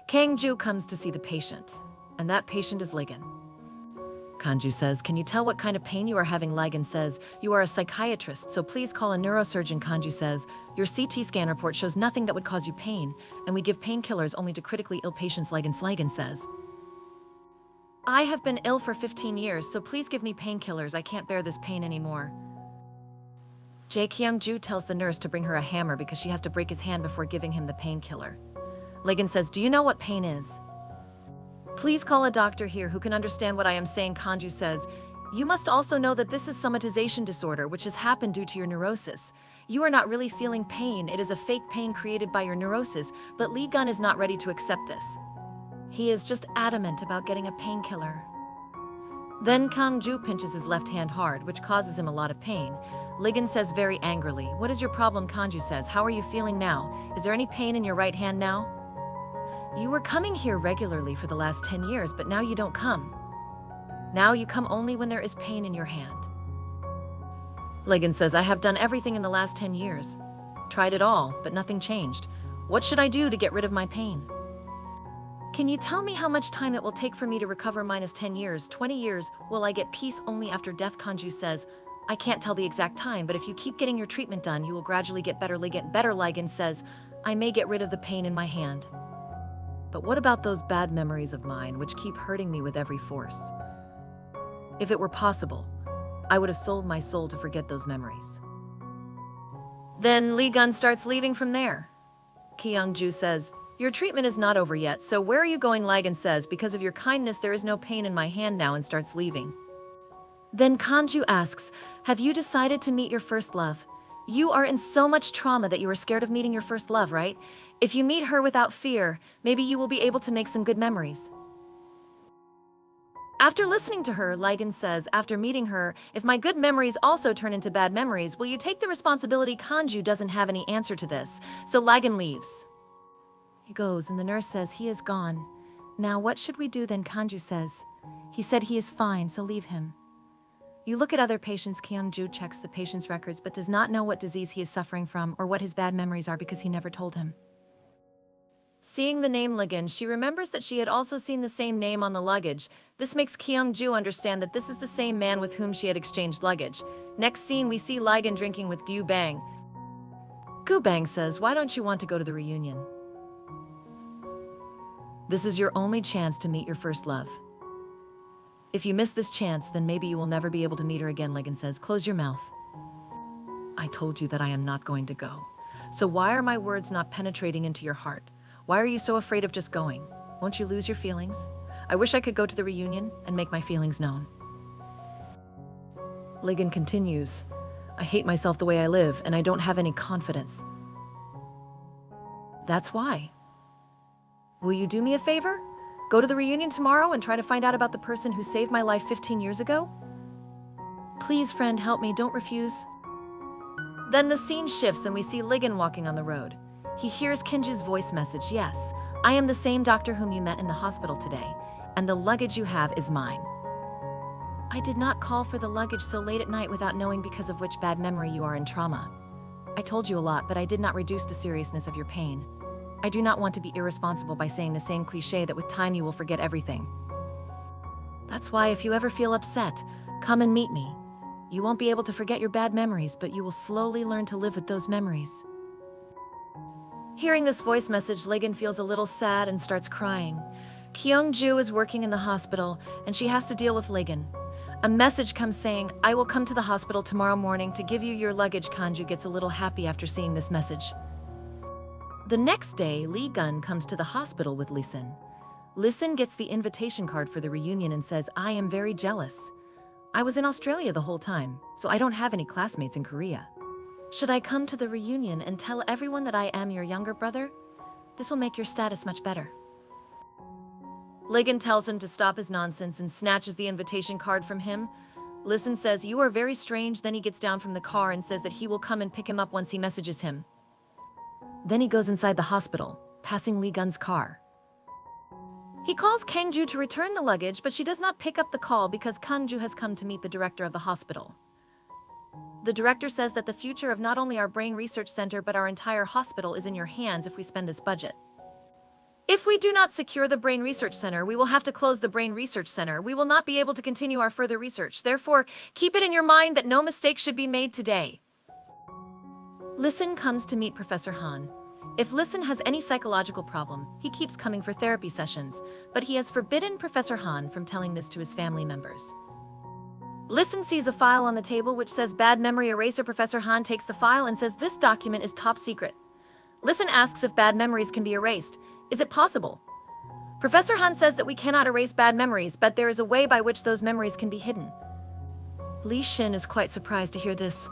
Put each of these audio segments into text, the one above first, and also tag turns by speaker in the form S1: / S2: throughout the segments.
S1: Kang-ju comes to see the patient, and that patient is Ligon. Kanju says, "Can you tell what kind of pain you are having?" Ligon says, "You are a psychiatrist, so please call a neurosurgeon." Kanju says, "Your CT scan report shows nothing that would cause you pain, and we give painkillers only to critically ill patients." Ligon says, "I have been ill for 15 years, so please give me painkillers. I can't bear this pain anymore." Jae Kyung-ju tells the nurse to bring her a hammer because she has to break his hand before giving him the painkiller. Ligon says, "Do you know what pain is? Please call a doctor here who can understand what I am saying." Kanju says, "You must also know that this is somatization disorder, which has happened due to your neurosis. You are not really feeling pain, it is a fake pain created by your neurosis," but Lee Gun is not ready to accept this. He is just adamant about getting a painkiller. Then Kang-ju pinches his left hand hard, which causes him a lot of pain. Ligon says very angrily, "What is your problem?" Kanju says, "How are you feeling now? Is there any pain in your right hand now? You were coming here regularly for the last 10 years, but now you don't come. Now you come only when there is pain in your hand." Ligon says, "I have done everything in the last 10 years. Tried it all, but nothing changed. What should I do to get rid of my pain? Can you tell me how much time it will take for me to recover? Minus 10 years, 20 years, will I get peace only after death?" Kanju says, "I can't tell the exact time, but if you keep getting your treatment done, you will gradually get better." Ligon says, "I may get rid of the pain in my hand. But what about those bad memories of mine which keep hurting me with every force? If it were possible, I would have sold my soul to forget those memories." Then Lee Gun starts leaving from there. Kyung-ju says, "Your treatment is not over yet, so where are you going?" Ligon says, "Because of your kindness there is no pain in my hand now," and starts leaving. Then Kanju asks, "Have you decided to meet your first love? You are in so much trauma that you are scared of meeting your first love, right? If you meet her without fear, maybe you will be able to make some good memories." After listening to her, Ligon says, "After meeting her, if my good memories also turn into bad memories, will you take the responsibility?" Kanju doesn't have any answer to this, so Ligon leaves. He goes, and the nurse says he is gone. "Now what should we do then?" Kanju says, "He said he is fine, so leave him." You look at other patients. Kyung-ju checks the patient's records but does not know what disease he is suffering from or what his bad memories are because he never told him. Seeing the name Ligon, she remembers that she had also seen the same name on the luggage. This makes Kyung-ju understand that this is the same man with whom she had exchanged luggage. Next scene, we see Ligon drinking with Gu Bang. Gu Bang says, "Why don't you want to go to the reunion? This is your only chance to meet your first love. If you miss this chance, then maybe you will never be able to meet her again." Ligon says, "Close your mouth. I told you that I am not going to go. So why are my words not penetrating into your heart? Why are you so afraid of just going? Won't you lose your feelings? I wish I could go to the reunion and make my feelings known." Ligon continues, "I hate myself the way I live, and I don't have any confidence. That's why. Will you do me a favor? Go to the reunion tomorrow and try to find out about the person who saved my life 15 years ago? Please, friend, help me, don't refuse." Then the scene shifts and we see Ligon walking on the road. He hears Kinju's voice message, "Yes, I am the same doctor whom you met in the hospital today, and the luggage you have is mine. I did not call for the luggage so late at night without knowing because of which bad memory you are in trauma. I told you a lot, but I did not reduce the seriousness of your pain. I do not want to be irresponsible by saying the same cliché that with time you will forget everything. That's why if you ever feel upset, come and meet me. You won't be able to forget your bad memories, but you will slowly learn to live with those memories." Hearing this voice message, Ligon feels a little sad and starts crying. Kyung-ju is working in the hospital, and she has to deal with Ligon. A message comes saying, "I will come to the hospital tomorrow morning to give you your luggage." Kanju gets a little happy after seeing this message. The next day, Lee Gun comes to the hospital with Lisun. Lisun gets the invitation card for the reunion and says, "I am very jealous. I was in Australia the whole time, so I don't have any classmates in Korea. Should I come to the reunion and tell everyone that I am your younger brother? This will make your status much better." Ligon tells him to stop his nonsense and snatches the invitation card from him. Lisun says, "You are very strange." Then he gets down from the car and says that he will come and pick him up once he messages him. Then he goes inside the hospital, passing Lee Gun's car. He calls Kang-ju to return the luggage, but she does not pick up the call because Kang-ju has come to meet the director of the hospital. The director says that the future of not only our brain research center but our entire hospital is in your hands if we spend this budget. If we do not secure the Brain Research Center, we will have to close the Brain Research Center. We will not be able to continue our further research. Therefore, keep it in your mind that no mistake should be made today. Listen comes to meet Professor Han. If Listen has any psychological problem, he keeps coming for therapy sessions, but he has forbidden Professor Han from telling this to his family members. Listen sees a file on the table which says bad memory eraser. Professor Han takes the file and says this document is top secret. Listen asks if bad memories can be erased. Is it possible? Professor Han says that we cannot erase bad memories, but there is a way by which those memories can be hidden. Li Xin is quite surprised to hear this.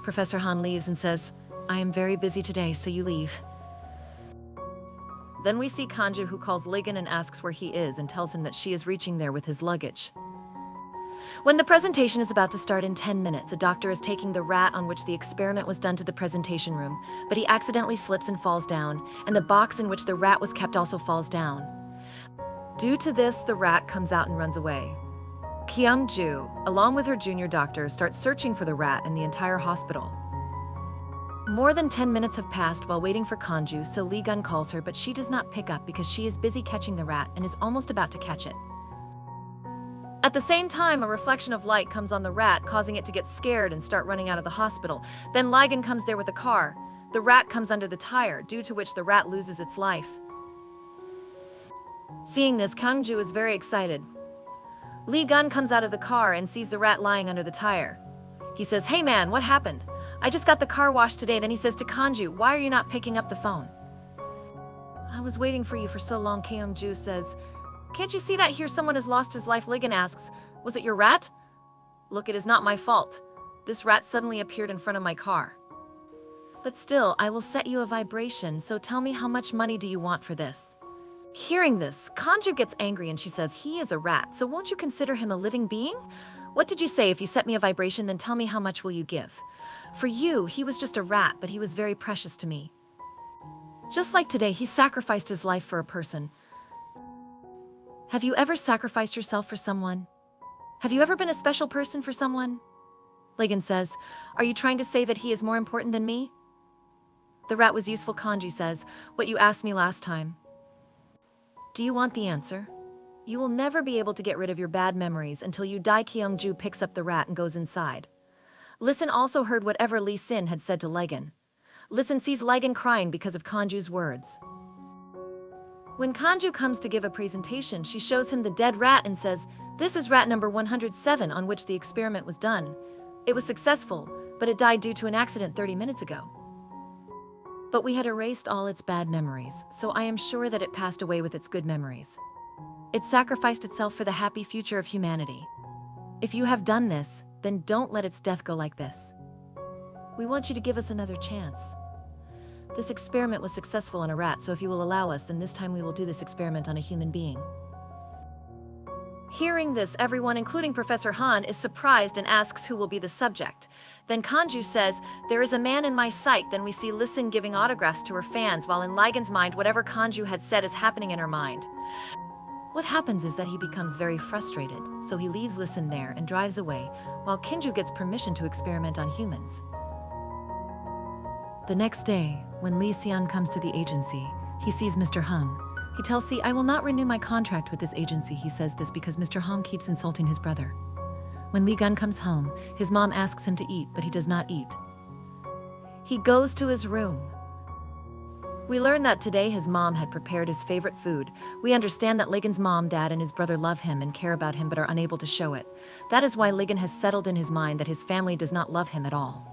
S1: Professor Han leaves and says, I am very busy today, so you leave. Then we see Kanju, who calls Ligon and asks where he is and tells him that she is reaching there with his luggage. When the presentation is about to start in 10 minutes, a doctor is taking the rat on which the experiment was done to the presentation room, but he accidentally slips and falls down, and the box in which the rat was kept also falls down. Due to this, the rat comes out and runs away. Kyung-ju, along with her junior doctor, starts searching for the rat in the entire hospital. More than 10 minutes have passed while waiting for Kanju, so Lee Gun calls her, but she does not pick up because she is busy catching the rat and is almost about to catch it. At the same time, a reflection of light comes on the rat, causing it to get scared and start running out of the hospital. Then Ligon comes there with a car. The rat comes under the tire, due to which the rat loses its life. Seeing this, Kyung-ju is very excited. Lee Gun comes out of the car and sees the rat lying under the tire. He says, "Hey man, what happened? I just got the car washed today." Then he says to Kanju, "Why are you not picking up the phone?" "I was waiting for you for so long," Kyung-ju says. "Can't you see that here someone has lost his life?" Ligon asks, "Was it your rat?" "Look, it is not my fault. This rat suddenly appeared in front of my car. But still, I will set you a vibration, so tell me how much money do you want for this?" Hearing this, Kanju gets angry and she says, "He is a rat, so won't you consider him a living being? What did you say? If you set me a vibration, then tell me how much will you give? For you, he was just a rat, but he was very precious to me. Just like today, he sacrificed his life for a person. Have you ever sacrificed yourself for someone? Have you ever been a special person for someone?" Ligon says, "Are you trying to say that he is more important than me?" "The rat was useful," Kanju says, "what you asked me last time. Do you want the answer? You will never be able to get rid of your bad memories until you die." Kyung-ju picks up the rat and goes inside. Listen also heard whatever Lee Sin had said to Ligon. Listen sees Ligon crying because of Kanju's words. When Kanju comes to give a presentation, she shows him the dead rat and says, "This is rat number 107 on which the experiment was done. It was successful, but it died due to an accident 30 minutes ago. But we had erased all its bad memories, so I am sure that it passed away with its good memories. It sacrificed itself for the happy future of humanity. If you have done this, then don't let its death go like this. We want you to give us another chance. This experiment was successful on a rat, so if you will allow us, then this time we will do this experiment on a human being." Hearing this, everyone, including Professor Han, is surprised and asks who will be the subject. Then Kanju says, "There is a man in my sight." Then we see Listen giving autographs to her fans, while in Ligon's mind, whatever Kanju had said is happening in her mind. What happens is that he becomes very frustrated, so he leaves Listen there and drives away, while Kinju gets permission to experiment on humans. The next day, when Lee Xian comes to the agency, he sees Mr. Hung. He tells C, "I will not renew my contract with this agency." He says this because Mr. Hung keeps insulting his brother. When Lee Gun comes home, his mom asks him to eat, but he does not eat. He goes to his room. We learn that today his mom had prepared his favorite food. We understand that Ligon's mom, dad, and his brother love him and care about him but are unable to show it. That is why Ligon has settled in his mind that his family does not love him at all.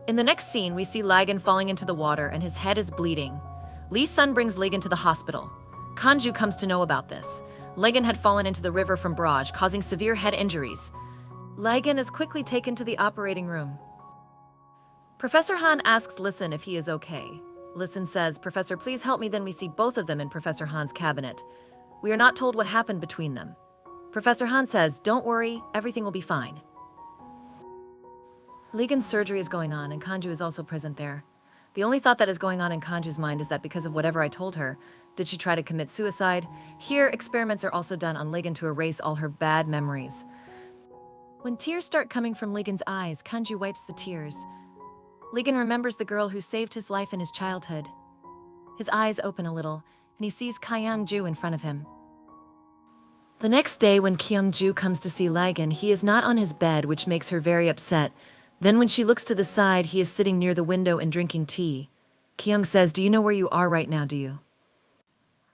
S1: In the next scene, we see Ligon falling into the water and his head is bleeding. Lee Sun brings Ligon to the hospital. Kanju comes to know about this. Ligon had fallen into the river from barrage, causing severe head injuries. Ligon is quickly taken to the operating room. Professor Han asks Listen if he is okay. Listen says, "Professor, please help me." Then we see both of them in Professor Han's cabinet. We are not told what happened between them. Professor Han says, "Don't worry, everything will be fine." Ligon's surgery is going on and Kanju is also present there. The only thought that is going on in Kanju's mind is that because of whatever I told her, did she try to commit suicide? Here, experiments are also done on Ligon to erase all her bad memories. When tears start coming from Ligon's eyes, Kanju wipes the tears. Ligon remembers the girl who saved his life in his childhood. His eyes open a little, and he sees Kyung-ju in front of him. The next day when Kyung-ju comes to see Lagan, he is not on his bed, which makes her very upset. Then when she looks to the side, he is sitting near the window and drinking tea. Kyung says, "Do you know where you are right now, do you?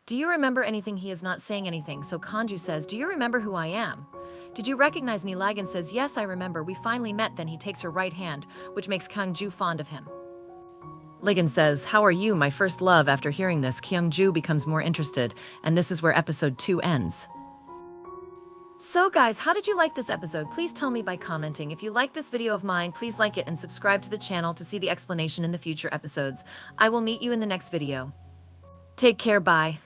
S1: Do you remember anything?" He is not saying anything, so Kanju says, "Do you remember who I am? Did you recognize me?" Lagan says, "Yes, I remember. We finally met." Then he takes her right hand, which makes Kyung-ju fond of him. Lagan says, "How are you, my first love?" After hearing this, Kyung-ju becomes more interested, and this is where episode 2 ends. So guys, how did you like this episode? Please tell me by commenting. If you like this video of mine, please like it and subscribe to the channel to see the explanation in the future episodes. I will meet you in the next video. Take care, bye.